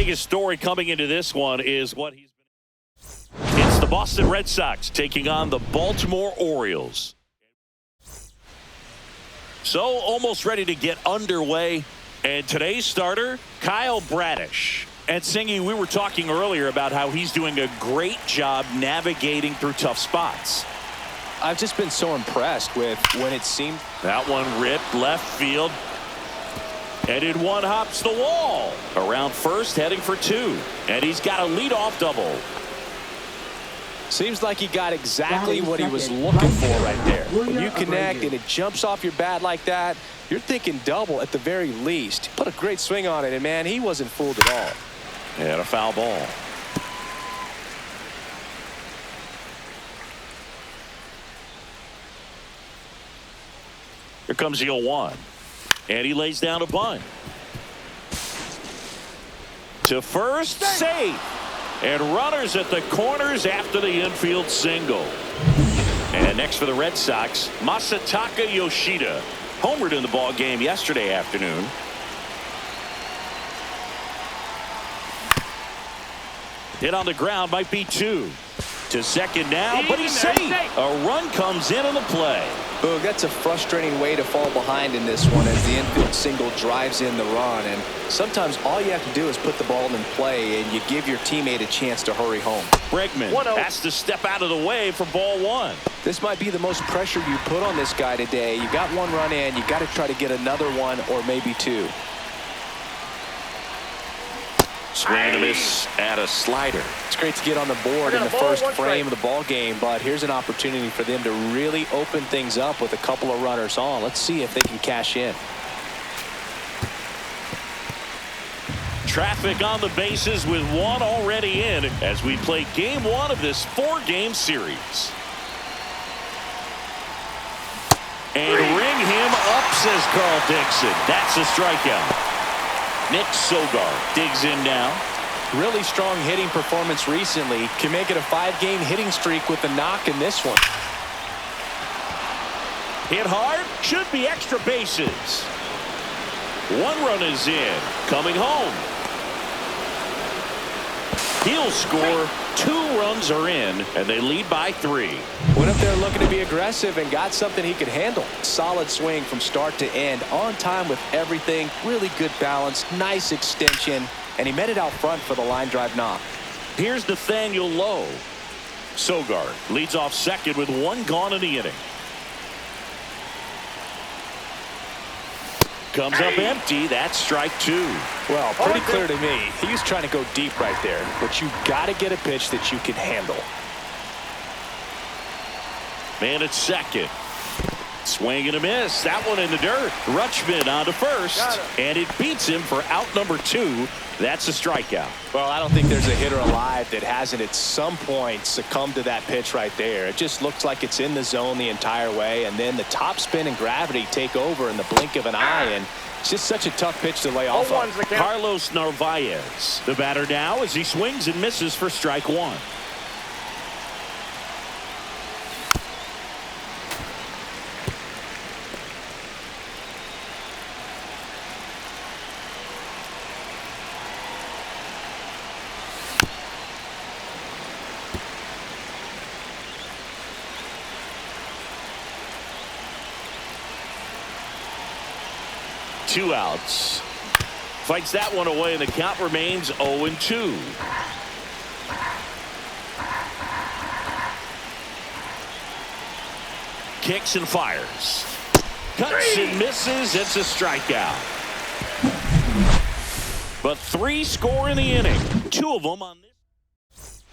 biggest story coming into this one is what he's been. It's the Boston Red Sox taking on the Baltimore Orioles. So almost ready to get underway. And today's starter, Kyle Bradish. And Singy, we were talking earlier about how he's doing a great job navigating through tough spots. I've just been so impressed with when it seemed. That one ripped left field. Headed one, hops the wall. Around first, heading for two. And he's got a leadoff double. Seems like he got exactly what he was looking for right there. When you connect and it jumps off your bat like that, you're thinking double at the very least. Put a great swing on it, and man, he wasn't fooled at all. And a foul ball. Here comes the 0-1. And he lays down a bunt. To first, safe. And runners at the corners after the infield single. And next for the Red Sox, Masataka Yoshida. Homered in the ball game yesterday afternoon. Hit on the ground, might be two. To second now, but he's safe. A run comes in on the play. Boog, that's a frustrating way to fall behind in this one as the infield single drives in the run. And sometimes all you have to do is put the ball in play and you give your teammate a chance to hurry home. Bregman has to step out of the way for ball one. This might be the most pressure you put on this guy today. You got one run in, you got to try to get another one or maybe two. Swing and a miss at a slider. It's great to get on the board in the first frame of the ball game, but here's an opportunity for them to really open things up with a couple of runners on. Let's see if they can cash in. Traffic on the bases with one already in as we play game one of this four-game series. And ring him up, says Carl Dixon. That's a strikeout. Nick Sogard digs in now. Really strong hitting performance recently. Can make it a 5-game hitting streak with a knock in this one. Hit hard, should be extra bases. One run is in, coming home. He'll score. 2 runs are in, and they lead by 3. Went up there looking to be aggressive and got something he could handle. Solid swing from start to end, on time with everything. Really good balance, nice extension, and he met it out front for the line drive knock. Here's Nathaniel Lowe. Sogard leads off second with 1 gone in the inning. Comes up empty. That's strike 2. Well, pretty clear to me. He was trying to go deep right there, but you got to get a pitch that you can handle. Man at second. Swing and a miss. That one in the dirt. Rutschman on to first, and it beats him for out number 2. That's a strikeout. Well, I don't think there's a hitter alive that hasn't at some point succumbed to that pitch right there. It just looks like it's in the zone the entire way, and then the top spin and gravity take over in the blink of an eye, and it's just such a tough pitch to lay off of. Carlos Narvaez, the batter now as he swings and misses for strike 1. Two outs. Fights that one away, and the count remains 0-2. Kicks and fires. Cuts and misses. It's a strikeout. But 3 score in the inning. 2 of them on this.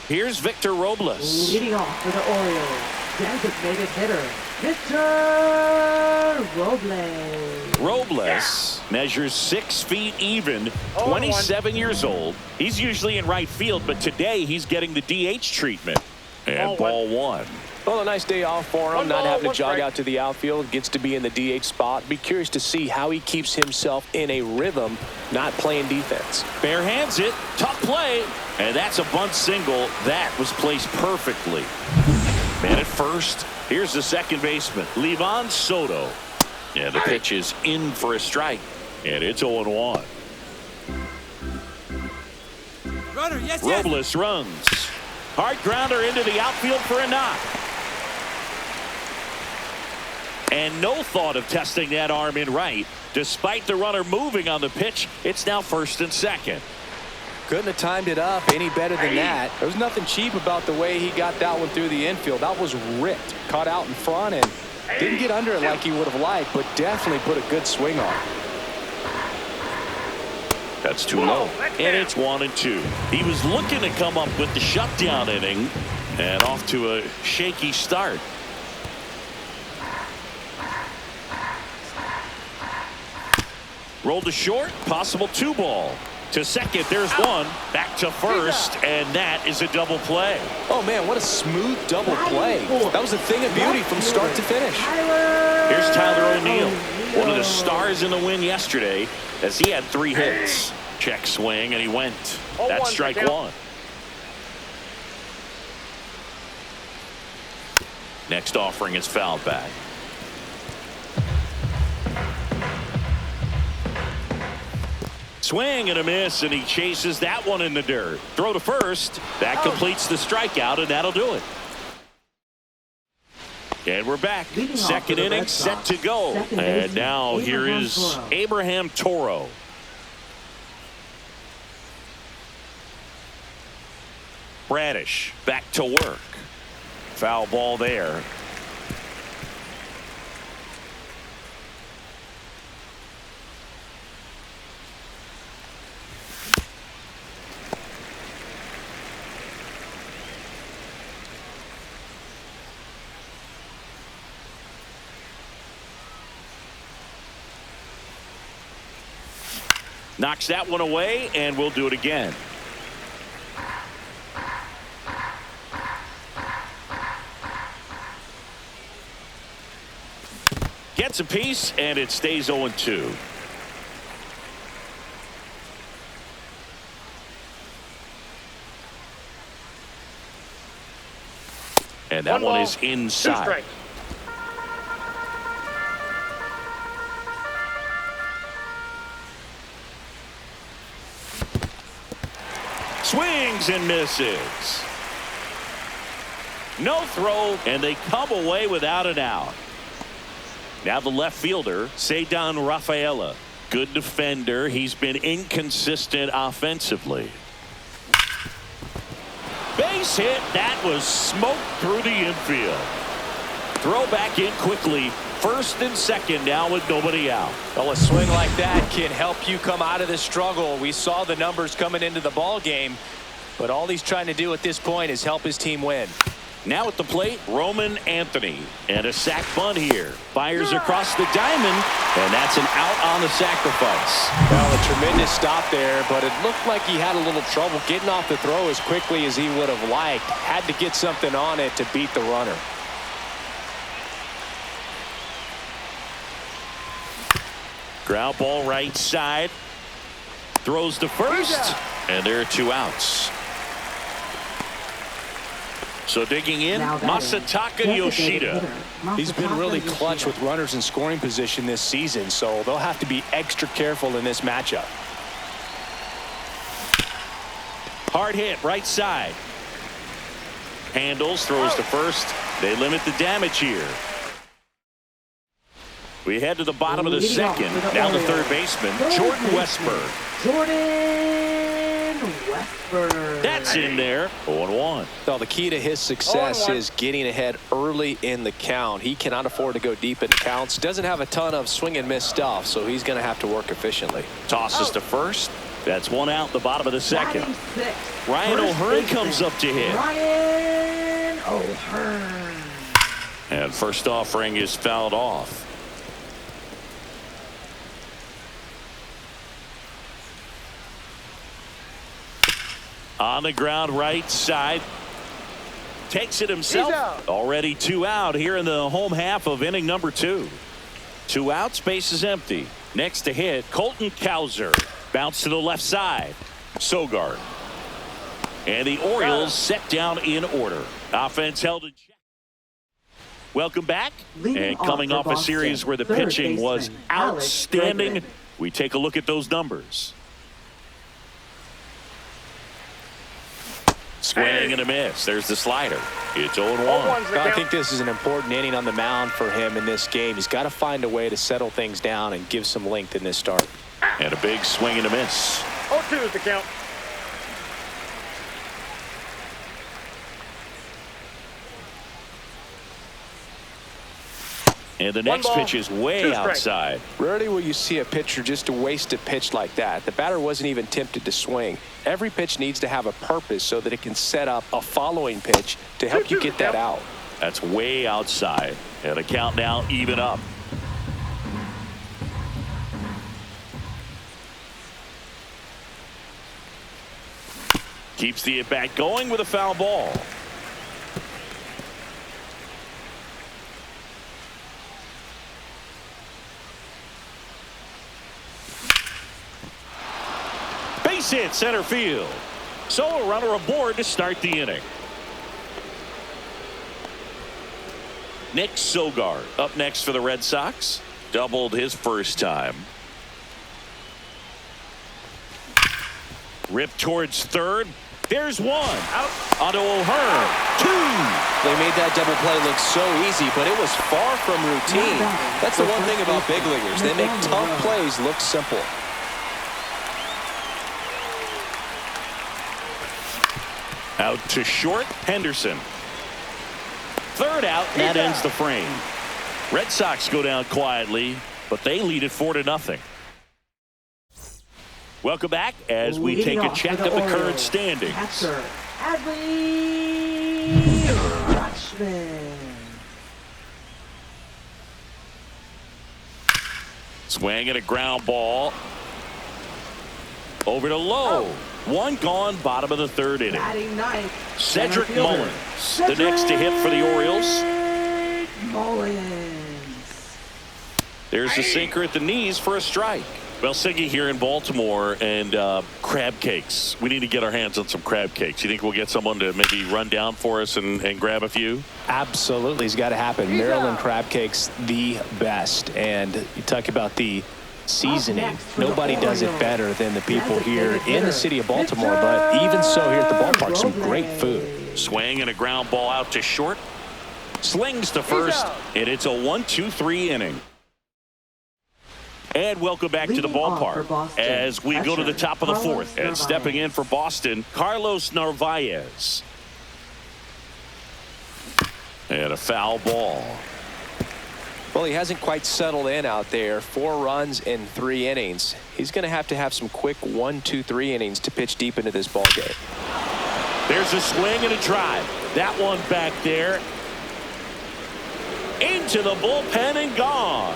Here's Victor Robles. Leading off for the Orioles, designated hitter, Victor Robles. Robles measures 6 feet even, 27 years old. He's usually in right field, but today he's getting the DH treatment. And ball 1. Well, a nice day off for him, not having to jog out to the outfield. Gets to be in the DH spot. Be curious to see how he keeps himself in a rhythm, not playing defense. Bare hands it, tough play, and that's a bunt single. That was placed perfectly. Man at first. Here's the second baseman, Livan Soto. And the pitch is in for a strike, and it's 0-1. Robles runs. Hard grounder into the outfield for a knock. And no thought of testing that arm in right. Despite the runner moving on the pitch, it's now first and second. Couldn't have timed it up any better than that. There was nothing cheap about the way he got that one through the infield. That was ripped. Caught out in front and didn't get under it like he would have liked, but definitely put a good swing on it. That's too low. And it's 1-2. He was looking to come up with the shutdown inning and off to a shaky start. Rolled to short, possible 2-ball. To second, there's one. Back to first, and that is a double play. Oh, man, what a smooth double play. That was a thing of beauty from start to finish. Here's Tyler O'Neill, one of the stars in the win yesterday, as he had 3 hits. Check swing, and he went. That's strike one. Next offering is fouled back. Swing and a miss, and he chases that one in the dirt. Throw to first. That completes the strikeout, and that'll do it. And we're back. Second inning set to go. And now here is Abraham Toro. Bradish back to work. Foul ball there. Knocks that one away, and we'll do it again. Gets a piece, and it stays 0-2. And that one is inside. Swings and misses. No throw, and they come away without an out. Now the left fielder, Ceddanne Rafaela. Good defender. He's been inconsistent offensively. Base hit. That was smoked through the infield. Throw back in quickly. First and second now with nobody out. Well, a swing like that can help you come out of this struggle. We saw the numbers coming into the ball game, but all he's trying to do at this point is help his team win. Now at the plate, Roman Anthony. And a sac bunt here. Fires across the diamond, and that's an out on the sacrifice. Well, a tremendous stop there, but it looked like he had a little trouble getting off the throw as quickly as he would have liked. Had to get something on it to beat the runner. Ground ball right side. Throws to first, and there are 2 outs. So digging in, Masataka Yoshida. He's been really clutch with runners in scoring position this season, so they'll have to be extra careful in this matchup. Hard hit right side. Handles, throws to first. They limit the damage here. We head to the bottom of the second. Now the third baseman, Jordan Westburg. That's in there. 0-1. Well, the key to his success is getting ahead early in the count. He cannot afford to go deep in counts. Doesn't have a ton of swing and miss stuff, so he's going to have to work efficiently. Tosses to first. That's 1 out, the bottom of the second. Ryan O'Hearn comes up to hit. Ryan O'Hearn. And first offering is fouled off. On the ground right side. Takes it himself. Already 2 out here in the home half of inning number 2. 2 outs, base is empty. Next to hit, Colton Cowser. Bounce to the left side. Sogard. And the Orioles set down in order. Offense held in check. Welcome back. And coming off a series where the pitching was outstanding, we take a look at those numbers. Swing and a miss. There's the slider. It's 0-1. I think this is an important inning on the mound for him in this game. He's got to find a way to settle things down and give some length in this start. And a big swing and a miss. 0-2 is the count. And the next pitch is way outside. Rarely will you see a pitcher just waste a pitch like that. The batter wasn't even tempted to swing. Every pitch needs to have a purpose so that it can set up a following pitch to help you get that out. That's way outside. And the count now even up. Keeps the at-bat going with a foul ball. Base hit center field. So a runner aboard to start the inning. Nick Sogard up next for the Red Sox. Doubled his first time. Ripped towards third. There's one. Out onto O'Hearn. Two. They made that double play look so easy, but it was far from routine. That's the one thing about big leaguers. They make tough plays look simple. Out to short, Henderson. Third out, and that ends the frame. Red Sox go down quietly, but they lead it 4-0. Welcome back as we take a check of the current standings. Catcher, Adley Rutschman. Swing and a ground ball. Over to Lowe. One gone, bottom of the third inning. Batting ninth, Cedric center fielder. Mullins, the next to hit for the Orioles. Mullins. There's a sinker at the knees for a strike. Well, Siggy here in Baltimore, and crab cakes. We need to get our hands on some crab cakes. You think we'll get someone to maybe run down for us and grab a few? Absolutely. It's got to happen. Maryland crab cakes, the best. And you talk about the seasoning. Nobody does it better than the people here in the city of Baltimore, but even so here at the ballpark, some great food. Swing and a ground ball out to short. Slings to first, and it's a 1-2-3 inning. And welcome back to the ballpark as we go to the top of the fourth. And stepping in for Boston, Carlos Narvaez. And a foul ball. Well, he hasn't quite settled in out there. 4 runs in 3 innings. He's going to have some quick 1, 2, 3 innings to pitch deep into this ball game. There's a swing and a drive. That one back there. Into the bullpen and gone.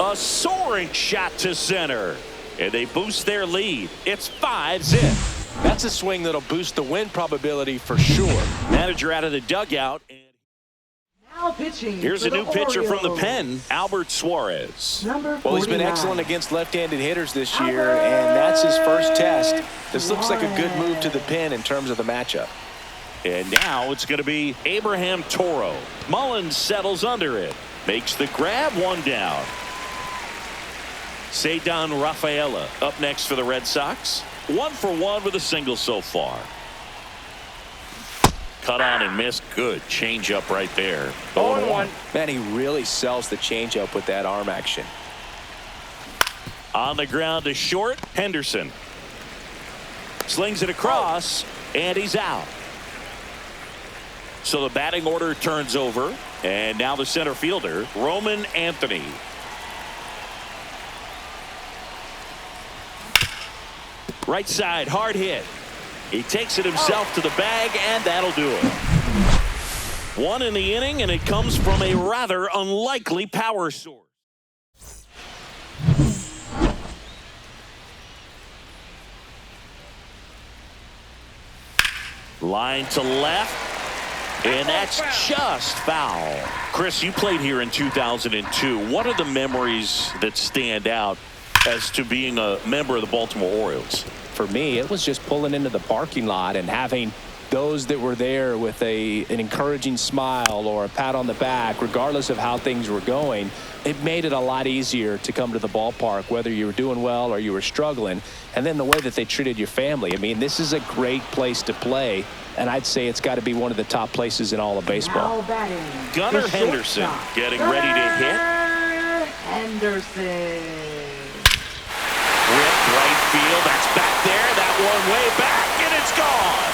A soaring shot to center. And they boost their lead. It's 5-zip. That's a swing that'll boost the win probability for sure. Manager out of the dugout. Now pitching. Here's a new pitcher from the pen, Albert Suarez. Well, he's been excellent against left-handed hitters this year, and that's his first test. This looks like a good move to the pen in terms of the matchup. And now it's going to be Abraham Toro. Mullins settles under it. Makes the grab, one down. Cedric Rafaela up next for the Red Sox. 1 for 1 with a single so far. Cut on and missed. Good changeup right there. 0-1. Man, he really sells the changeup with that arm action. On the ground to short, Henderson. Slings it across, and he's out. So the batting order turns over, and now the center fielder, Roman Anthony. Right side, hard hit. He takes it himself to the bag, and that'll do it. 1 in the inning, and it comes from a rather unlikely power source. Line to left, and that's just foul. Chris, you played here in 2002. What are the memories that stand out as to being a member of the Baltimore Orioles? For me, it was just pulling into the parking lot and having those that were there with an encouraging smile or a pat on the back, regardless of how things were going, it made it a lot easier to come to the ballpark, whether you were doing well or you were struggling. And then the way that they treated your family. I mean, this is a great place to play, and I'd say it's got to be one of the top places in all of baseball. Gunnar Henderson getting ready to hit. Henderson. Rip right field. That's back there. That one way back, and it's gone.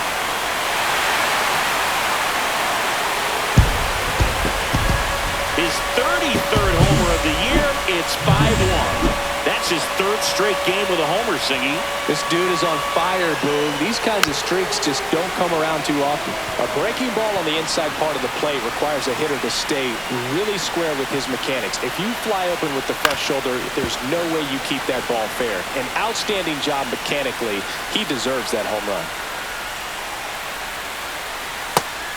His 33rd homer of the year. It's 5-1. That's his third straight game with a homer, Singy. This dude is on fire, Boog. These kinds of streaks just don't come around too often. A breaking ball on the inside part of the plate requires a hitter to stay really square with his mechanics. If you fly open with the front shoulder, there's no way you keep that ball fair. An outstanding job mechanically. He deserves that home run.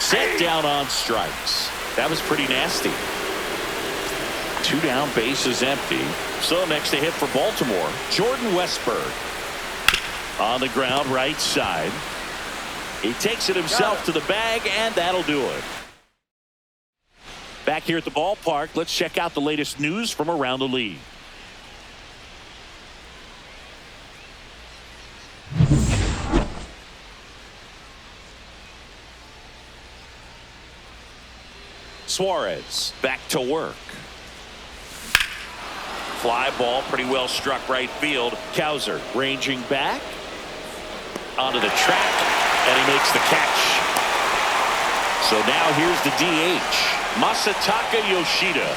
Set down on strikes. That was pretty nasty. 2 down, bases empty. So next to hit for Baltimore, Jordan Westburg. On the ground, right side. He takes it himself to the bag, and that'll do it. Back here at the ballpark, let's check out the latest news from around the league. Suarez back to work. Fly ball pretty well struck right field. Cowser ranging back onto the track, and he makes the catch. So now here's the DH, Masataka Yoshida.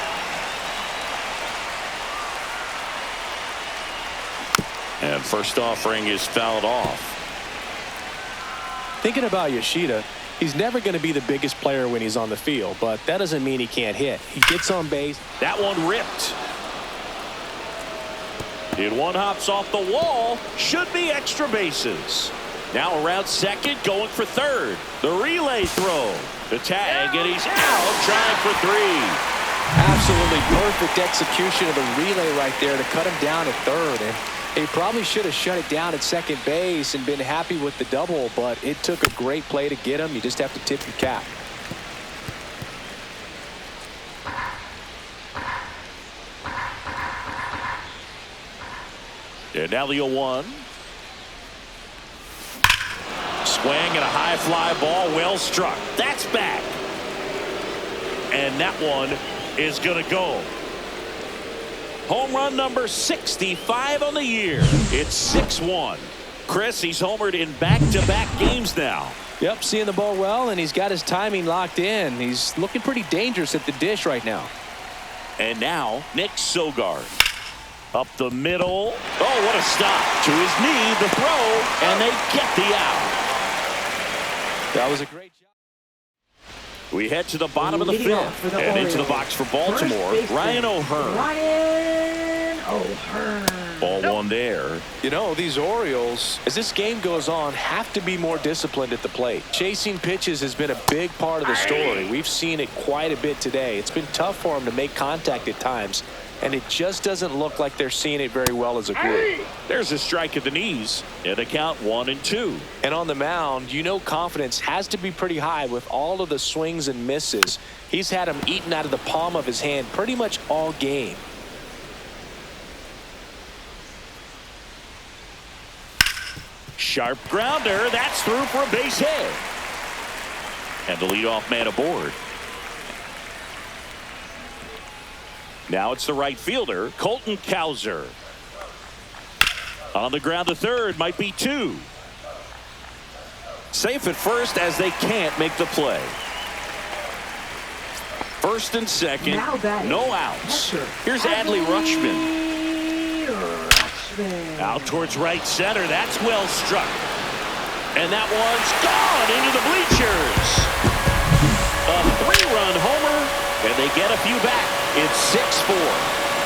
And first offering is fouled off. Thinking about Yoshida, he's never going to be the biggest player when he's on the field, but that doesn't mean he can't hit. He gets on base. That one ripped. It one hops off the wall. Should be extra bases. Now around second, going for third. The relay throw. The tag, and he's out trying for 3. Absolutely perfect execution of the relay right there to cut him down at third. And he probably should have shut it down at second base and been happy with the double, but it took a great play to get him. You just have to tip your cap. And now the 0-1. Swing and a high fly ball, well struck. That's back. And that one is going to go. Home run number 65 on the year. It's 6-1. Chris, he's homered in back-to-back games now. Yep, seeing the ball well, and he's got his timing locked in. He's looking pretty dangerous at the dish right now. And now, Nick Sogard. Up the middle. Oh, what a stop. To his knee, the throw, and they get the out. That was a great job. We head to the bottom of the 5th. And into the box for Baltimore, Ryan O'Hearn. Ryan O'Hearn. Ball one there. You know, these Orioles, as this game goes on, have to be more disciplined at the plate. Chasing pitches has been a big part of the story. We've seen it quite a bit today. It's been tough for them to make contact at times, and it just doesn't look like they're seeing it very well as a group. There's a strike at the knees, and a count 1-2. And on the mound, you know confidence has to be pretty high with all of the swings and misses. He's had them eaten out of the palm of his hand pretty much all game. Sharp grounder. That's through for a base hit. And the leadoff man aboard. Now it's the right fielder, Colton Cowser. On the ground to third, might be 2. Safe at first as they can't make the play. First and second, no outs. Here's Adley Rutschman. Out towards right center. That's well struck. And that one's gone into the bleachers. A 3-run homer, and they get a few back. It's 6-4.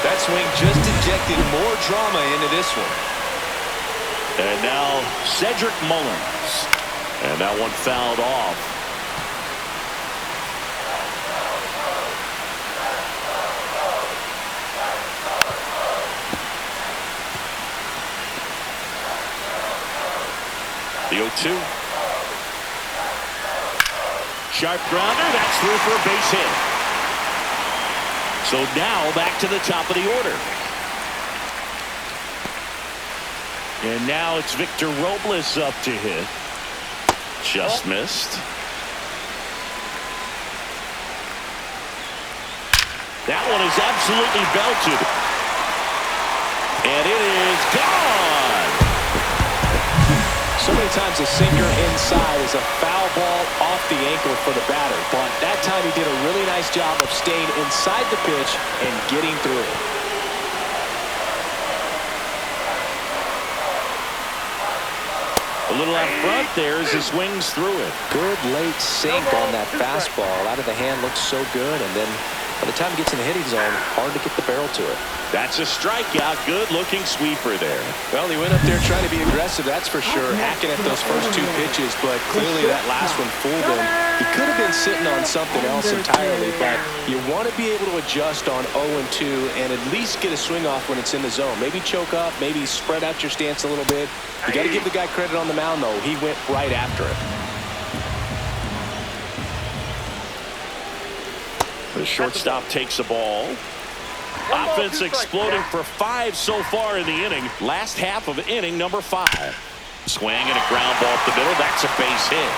That swing just injected more drama into this one. And now Cedric Mullins. And that one fouled off. The 0-2. Sharp grounder. That's through for a base hit. So now back to the top of the order. And now it's Victor Robles up to hit. Just missed. That one is absolutely belted. And it is gone. So many times a sinker inside is a foul ball off the ankle for the batter. But that time he did a really nice job of staying inside the pitch and getting through it. A little out front there as he swings through it. Good late sink on that fastball. Out of the hand looks so good, and then by the time it gets in the hitting zone, hard to get the barrel to it. That's a strikeout. Good-looking sweeper there. Well, he went up there trying to be aggressive, that's for sure, hacking at those first two pitches, but clearly that last one fooled him. He could have been sitting on something else entirely, but you want to be able to adjust on 0-2 and at least get a swing off when it's in the zone. Maybe choke up, maybe spread out your stance a little bit. You got to give the guy credit on the mound, though. He went right after it. The shortstop takes the ball. Offense exploding for 5 so far in the inning. Last half of inning number 5. Swing and a ground ball up the middle. That's a base hit.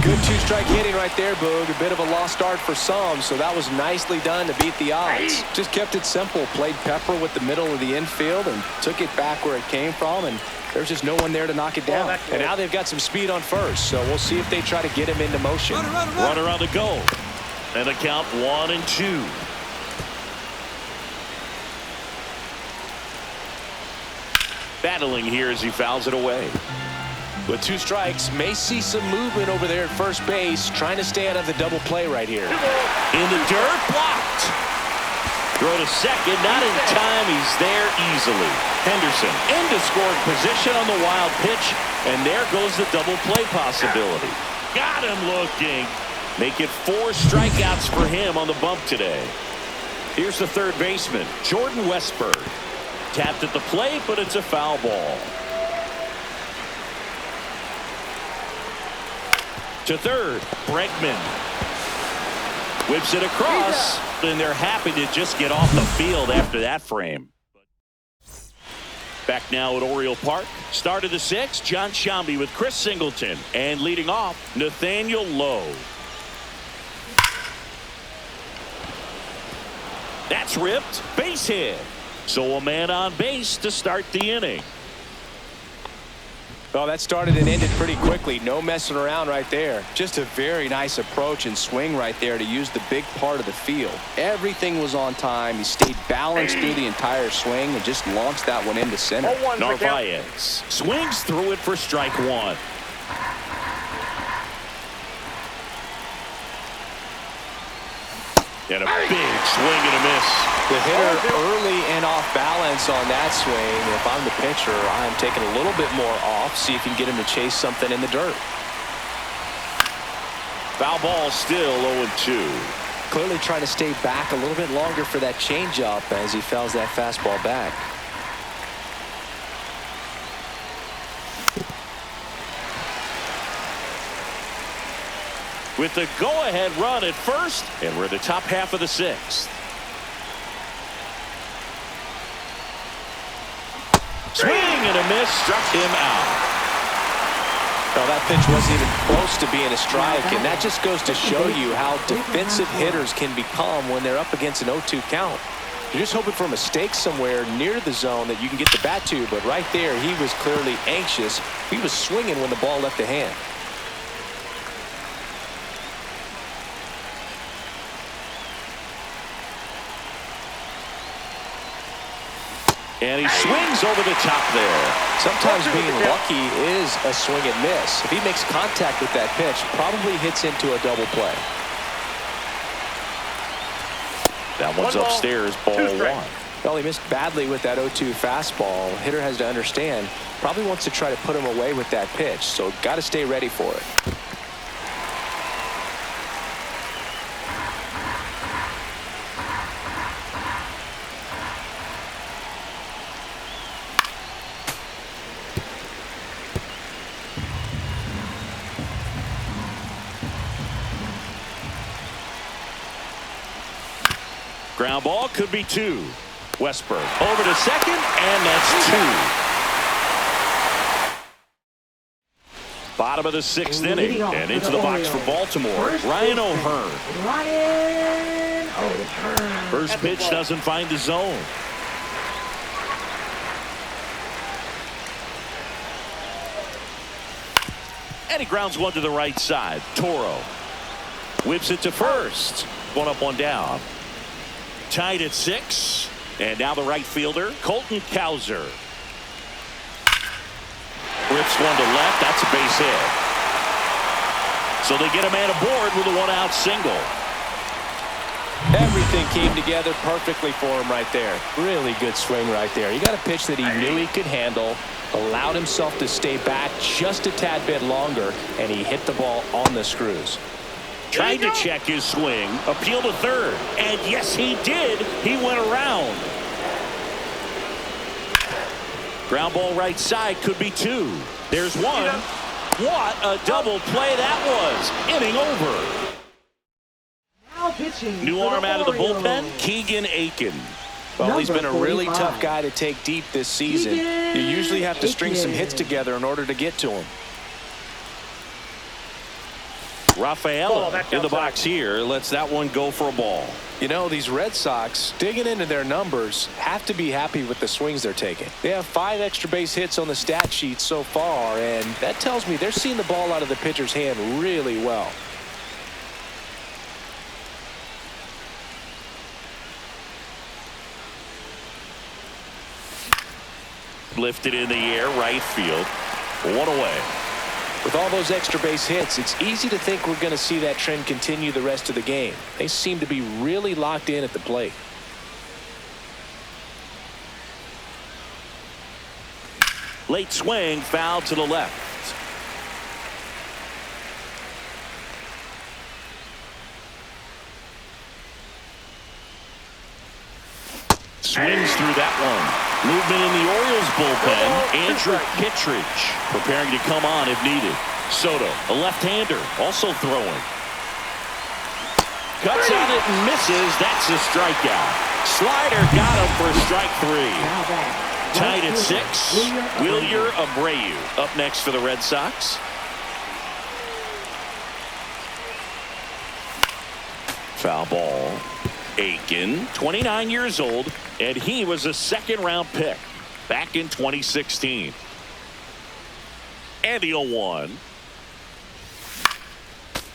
Good two-strike hitting right there, Boog. A bit of a lost start for some, so that was nicely done to beat the odds. Just kept it simple. Played pepper with the middle of the infield and took it back where it came from, and there's just no one there to knock it down. And now they've got some speed on first, so we'll see if they try to get him into motion. Runner on the go. And the count 1-2. Battling here as he fouls it away. With 2 strikes, may see some movement over there at first base, trying to stay out of the double play right here. In the dirt, blocked. Throw to second, not in time. He's there easily. Henderson into scoring position on the wild pitch, and there goes the double play possibility. Got him looking. Make it 4 strikeouts for him on the bump today. Here's the third baseman, Jordan Westburg. Tapped at the plate, but it's a foul ball. To third, Bregman. Whips it across, and they're happy to just get off the field after that frame. Back now at Oriole Park. Start of the 6th, John Shambi with Chris Singleton. And leading off, Nathaniel Lowe. That's ripped. Base hit. So a man on base to start the inning. Well, that started and ended pretty quickly. No messing around right there. Just a very nice approach and swing right there to use the big part of the field. Everything was on time. He stayed balanced through the entire swing and just launched that one into center. Narvaez swings through it for strike 1. And a big swing and a miss. The hitter early and off balance on that swing. If I'm the pitcher, I'm taking a little bit more off. See if you can get him to chase something in the dirt. Foul ball still 0-2. Clearly trying to stay back a little bit longer for that changeup as he fouls that fastball back. With the go-ahead run at first, and we're in the top half of the 6th. Swing and a miss, struck him out. Well, that pitch wasn't even close to being a strike, and that just goes to show you how defensive hitters can become when they're up against an 0-2 count. You're just hoping for a mistake somewhere near the zone that you can get the bat to, but right there, he was clearly anxious. He was swinging when the ball left the hand. And he swings over the top there. Sometimes being lucky is a swing and miss. If he makes contact with that pitch, probably hits into a double play. That one's upstairs, ball 1. Well, he missed badly with that 0-2 fastball. Hitter has to understand, probably wants to try to put him away with that pitch, so got to stay ready for it. Ground ball could be 2. Westberg over to second, and that's 2. Bottom of the 6th inning, and into the box for Baltimore, Ryan O'Hearn. Ryan O'Hearn. First pitch doesn't find the zone. And he grounds one to the right side. Toro whips it to first. 1 up, 1 down. Tied at 6. And now the right fielder, Colton Cowser. Rips one to left. That's a base hit. So they get a man aboard with a 1-out single. Everything came together perfectly for him right there. Really good swing right there. He got a pitch that he knew he could handle, allowed himself to stay back just a tad bit longer, and he hit the ball on the screws. Tried to check his swing, appeal to third, and yes, he did. He went around. Ground ball right side could be 2. There's 1. What a double play that was. Inning over. Now pitching. New arm out of the bullpen, Keegan Aiken. Well, he's been a really 45. tough guy to take deep this season. You usually have to string some hits together in order to get to him. Rafaela in the box here. Lets that one go for a ball. You know, these Red Sox, digging into their numbers, have to be happy with the swings they're taking. They have 5 extra base hits on the stat sheet so far, and that tells me they're seeing the ball out of the pitcher's hand really well. Lifted in the air, right field. 1 away. With all those extra base hits, it's easy to think we're going to see that trend continue the rest of the game. They seem to be really locked in at the plate. Late swing, foul to the left. Swings through that one. Movement in the Orioles bullpen. Andrew Kittredge preparing to come on if needed. Soto, a left-hander, also throwing. Cuts on it and misses. That's a strikeout. Slider got him for strike 3. Tied at 6. Wilyer Abreu up next for the Red Sox. Foul ball. Aiken, 29 years old, and he was a 2nd-round pick back in 2016. And the 0-1.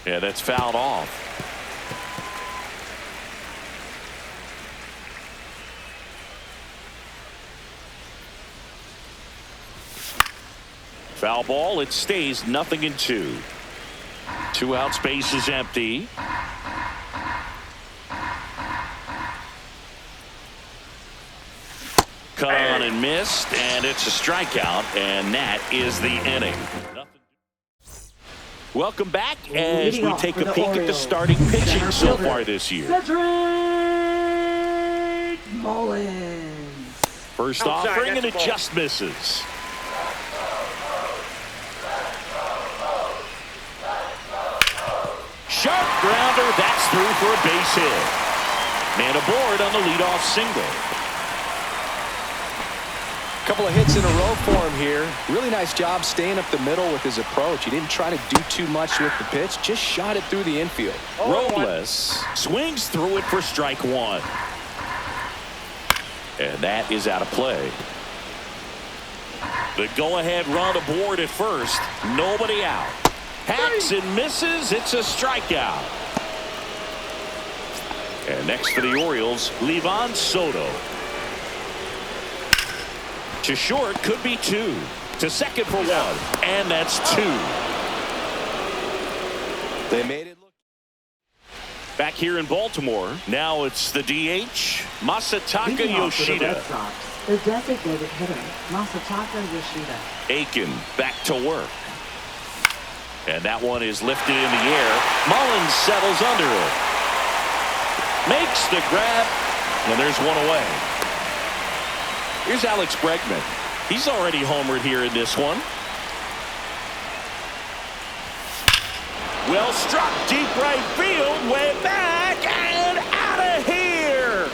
Yeah, that's fouled off. Foul ball. It stays 0-2. 2 out. Space is empty. Cut on and missed, and it's a strikeout, and that is the inning. Welcome back as we take a peek at the starting pitching so far this year. Cedric Mullins. First offering, and it just misses. Sharp grounder, that's through for a base hit. Man aboard on the leadoff single. Couple of hits in a row for him here. Really nice job staying up the middle with his approach. He didn't try to do too much with the pitch, just shot it through the infield. Robles swings through it for strike 1. And that is out of play. The go-ahead run aboard at first. Nobody out. Hacks and misses. It's a strikeout. And next for the Orioles, Livan Soto. To short, could be 2. To second for 1. And that's 2. They made it look. Back here in Baltimore, now it's the DH, Masataka Yoshida. The designated hitter, Masataka Yoshida. Aiken back to work. And that one is lifted in the air. Mullins settles under it. Makes the grab, and there's 1 away. Here's Alex Bregman. He's already homered here in this one. Well struck, deep right field, way back and out of here.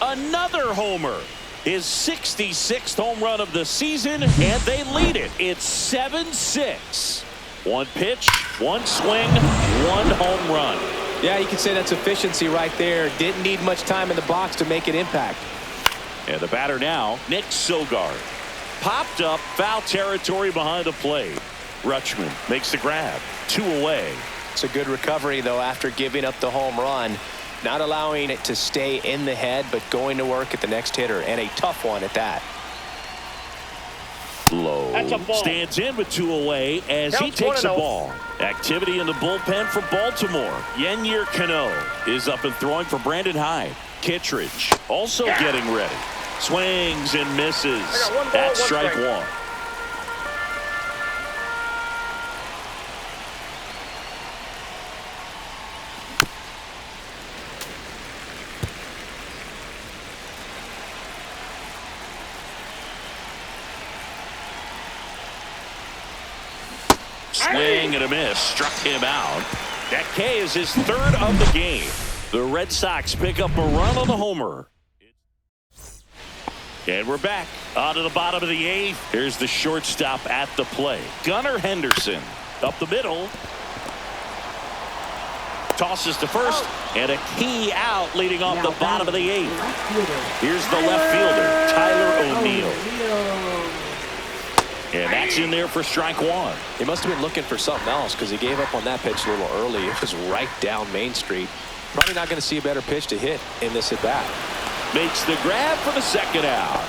Another homer. His 66th home run of the season, and they lead it. It's 7-6. One pitch, one swing, one home run. Yeah, you can say that's efficiency right there. Didn't need much time in the box to make an impact. And the batter now, Nick Sogard. Popped up, foul territory behind the plate. Rutschman makes the grab. 2 away. It's a good recovery, though, after giving up the home run. Not allowing it to stay in the head, but going to work at the next hitter, and a tough one at that. Low stands in with 2 away as he takes a ball. Activity in the bullpen for Baltimore. Yennier Cano is up and throwing for Brandon Hyde. Kittredge also getting ready. Swings and misses. That's strike 1. Swing and a miss. Struck him out. That K is his 3rd of the game. The Red Sox pick up a run on the homer. And we're back on to the bottom of the 8th. Here's the shortstop at the plate. Gunnar Henderson up the middle. Tosses to first. And a key out leading off the bottom of the 8th. Here's the left fielder, Tyler O'Neill. And that's in there for strike 1. He must have been looking for something else because he gave up on that pitch a little early. It was right down Main Street. Probably not going to see a better pitch to hit in this at bat. Makes the grab for the 2nd out.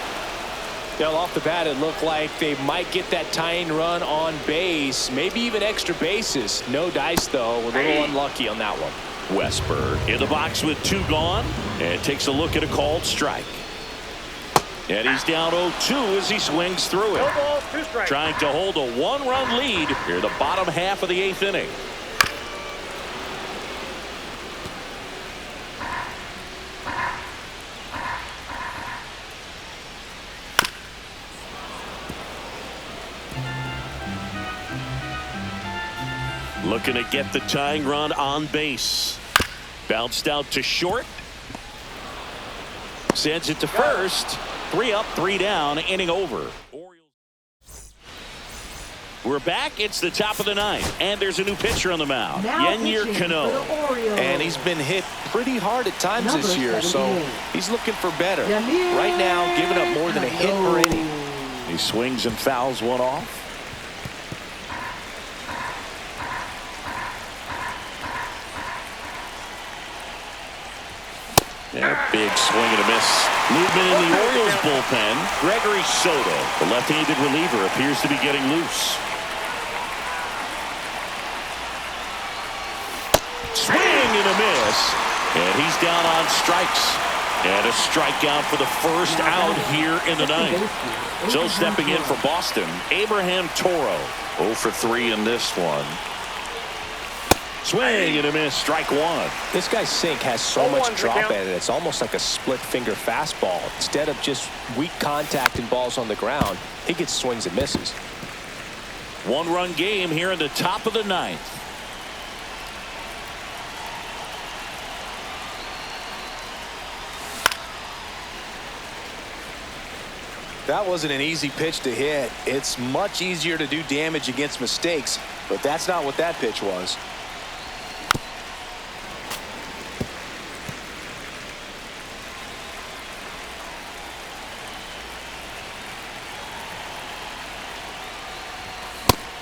Well, off the bat, it looked like they might get that tying run on base, maybe even extra bases. No dice, though. We're a little unlucky on that one. Westberg in the box with 2 gone and takes a look at a called strike. And he's down 0-2 as he swings through it. Trying to hold a 1-run lead here in the bottom half of the 8th inning. Looking to get the tying run on base. Bounced out to short. Sends it to first. 3 up, 3 down, inning over. Orioles. We're back. It's the top of the 9th, and there's a new pitcher on the mound. Yennier Cano. And he's been hit pretty hard at times this year, so he's looking for better. Right now, giving up more than a hit per inning. He swings and fouls one off. Yeah, big swing and a miss. Movement in the Orioles bullpen. Gregory Soto, the left-handed reliever, appears to be getting loose. Swing and a miss. And he's down on strikes. And a strikeout for the first out here in the 9th. So stepping in for Boston, Abraham Toro. 0 for 3 in this one. Swing and a miss, strike 1. This guy's sink has so much drop in it. It's almost like a split finger fastball. Instead of just weak contact and balls on the ground, he gets swings and misses. 1-run game here in the top of the 9th. That wasn't an easy pitch to hit. It's much easier to do damage against mistakes, but that's not what that pitch was.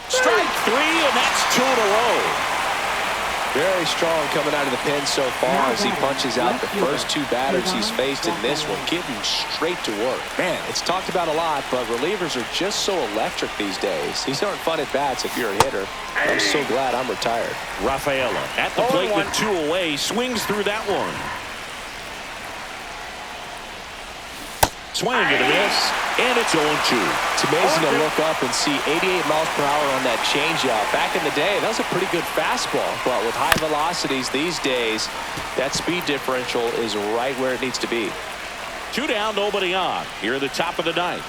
Strike 3, and that's 2 in a row. Very strong coming out of the pen so far as he punches out the first 2 batters he's faced in this one, getting straight to work. Man, it's talked about a lot, but relievers are just so electric these days. These aren't fun at bats if you're a hitter. I'm so glad I'm retired. Rafaela at the plate with 2 away, swings through that one. Swing and a miss, and it's 0-2. It's amazing to look up and see 88 miles per hour on that changeup. Back in the day, that was a pretty good fastball, but with high velocities these days, that speed differential is right where it needs to be. 2 down, nobody on. Here at the top of the 9th.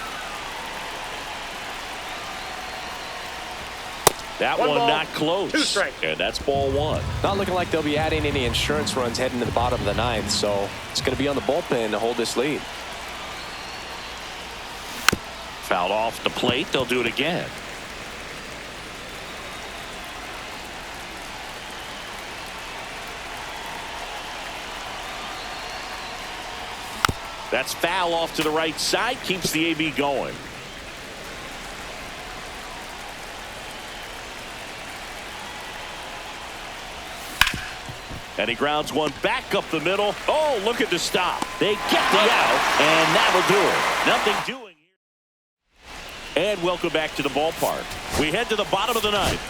That one not close. And that's ball one. Not looking like they'll be adding any insurance runs heading to the bottom of the ninth, so it's going to be on the bullpen to hold this lead. Fouled off the plate. They'll do it again. That's foul off to the right side. Keeps the AB going. And he grounds one back up the middle. Oh, look at the stop. They get the out, and that'll do it. Nothing doing here. And welcome back to the ballpark. We head to the bottom of the ninth.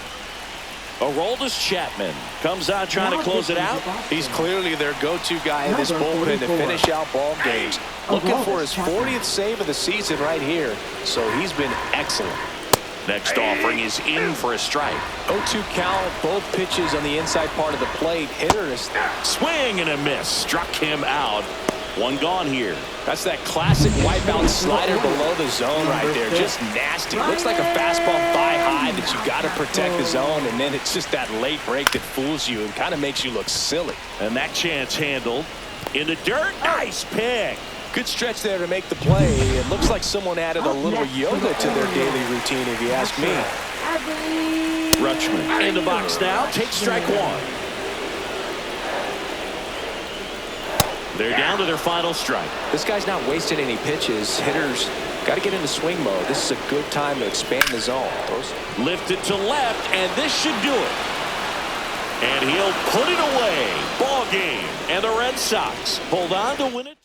Aroldis Chapman comes on trying to close it out. He's clearly their go-to guy in this bullpen to finish out ball games. Looking for his 40th save of the season right here, so he's been excellent. Next offering is in for a strike. 0-2 count, both pitches on the inside part of the plate. Hitter is Swing and a miss. Struck him out. One gone here. That's that classic wipeout slider below the zone right there. Just nasty. Looks like a fastball thigh high that you got to protect the zone, and then it's just that late break that fools you and kind of makes you look silly. And that chance handled. In the dirt. Nice pick. Good stretch there to make the play. It looks like someone added a little yoga to their daily routine, if you ask me. Rutschman in the box now. Takes strike one. They're down to their final strike. This guy's not wasting any pitches. Hitters got to get into swing mode. This is a good time to expand the zone. Lifted to left, and this should do it. And he'll put it away. Ball game. And the Red Sox hold on to win it.